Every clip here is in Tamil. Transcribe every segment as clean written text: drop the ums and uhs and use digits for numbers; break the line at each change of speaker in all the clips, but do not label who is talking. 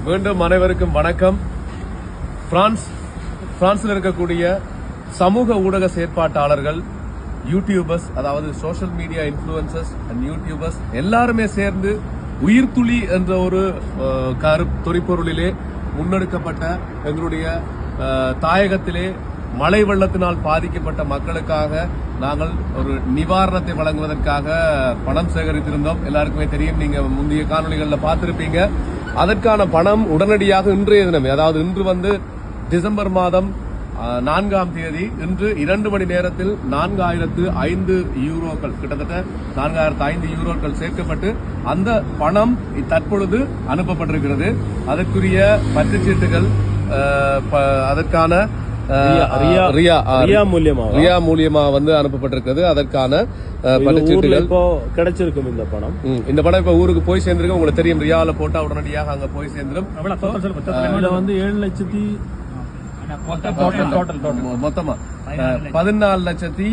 மீண்டும் அனைவருக்கும் வணக்கம். பிரான்சில் இருக்கக்கூடிய சமூக ஊடக செயற்பாட்டாளர்கள், யூடியூபர்ஸ், அதாவது social media influencers and YouTubers எல்லாருமே சேர்ந்து உயிர்த்துளி என்ற ஒரு தொரிப்பொருளிலே முன்னெடுக்கப்பட்ட எங்களுடைய தாயகத்திலே மழை வெள்ளத்தினால் பாதிக்கப்பட்ட மக்களுக்காக நாங்கள் ஒரு நிவாரணத்தை வழங்குவதற்காக பணம் சேகரித்திருந்தோம். எல்லாருக்குமே தெரியும், நீங்க முந்தைய காணொலிகளில் பார்த்திருப்பீங்க. அதற்கான பணம் உடனடியாக இன்றைய தினம், அதாவது இன்று டிசம்பர் மாதம் 4ஆம் தேதி இன்று 2 மணி நேரத்தில் 4005 யூரோக்கள், கிட்டத்தட்ட 4005 யூரோக்கள் சேர்க்கப்பட்டு அந்த பணம் தற்பொழுது அனுப்பப்பட்டிருக்கிறது. அதற்குரிய பற்றுச்சீட்டுகள், அதற்கான ரியா மூலியமா அனுப்பப்பட்டிருக்கிறது. அதற்கான பற்றுச்சீட்டுகள்
கிடைச்சிருக்கும்.
இந்த பணம் இப்ப ஊருக்கு போய் சேர்ந்திருக்கும். உங்களுக்கு தெரியும், ரியால போட்டா உடனடியாக அங்க போய் சேர்ந்துடும்.
7,00,000
மொத்தமா 14,00,000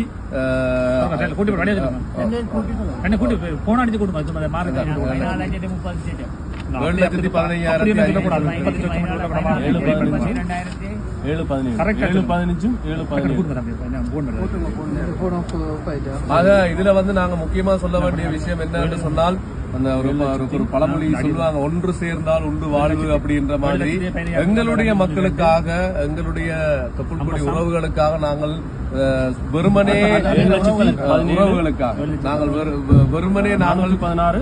இதுல நாங்க முக்கியமா சொல்ல வேண்டிய விஷயம் என்னன்னு சொன்னால், ஒரு பழமொழி சொல்லுவாங்க, ஒன்று சேர்ந்தால் உண்டு வாழ்வு அப்படின்ற மாதிரி. எங்களுடைய மக்களுக்காக, எங்களுடைய தொப்புள்கொடி உறவுகளுக்காக நாங்கள் வெறுமனே உறவுகளுக்காக நாங்கள் வெறுமனே நாங்கள் 16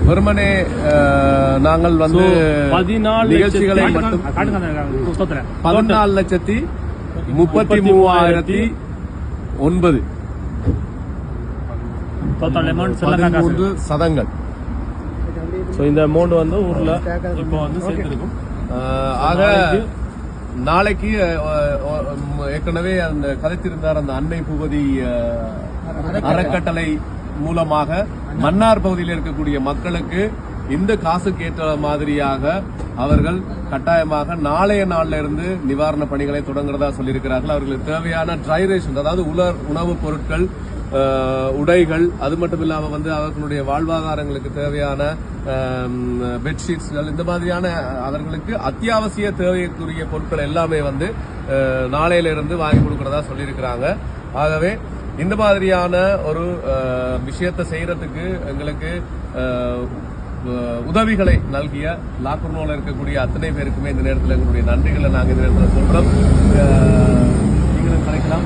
வெறுமனே நாங்கள் நிகழ்ச்சிகளை மட்டும் 14,33,009 சதங்கள்.
இந்த அமௌண்ட் ஊர்ல இப்போ சேர்த்திருக்கும்.
ஆக நாளைக்கு ஏற்கனவே அந்த கதைத்திருந்தார் அந்த அன்னை பூபதி அறக்கட்டளை மூலமாக மன்னார் பகுதியில் இருக்கக்கூடிய மக்களுக்கு இந்த காசுக்கு ஏற்ற மாதிரியாக அவர்கள் கட்டாயமாக நாளைய நாள்ல இருந்து நிவாரண பணிகளை தொடங்குறதா சொல்லியிருக்கிறார்கள். அவர்களுக்கு தேவையான ட்ரை ரேஷன், அதாவது உணவுப் பொருட்கள், உடைகள், அது மட்டும் இல்லாம அவர்களுடைய வாழ்வாதாரங்களுக்கு தேவையான பெட்ஷீட்ஸ்கள், இந்த மாதிரியான அவர்களுக்கு அத்தியாவசிய தேவைக்குரிய பொருட்கள் எல்லாமே நாளையில இருந்து வாங்கி கொடுக்கறதா சொல்லியிருக்கிறாங்க. ஆகவே இந்த மாதிரியான ஒரு விஷயத்தை செய்யறதுக்கு எங்களுக்கு உதவிகளை நல்கிய லாக்குர்னோல இருக்கக்கூடிய அத்தனை பேருக்குமே இந்த நேரத்தில் எங்களுடைய நன்றிகளை நாங்கள் இந்த நேரத்தில் சொல்றோம். நீங்களும் கிடைக்கலாம்.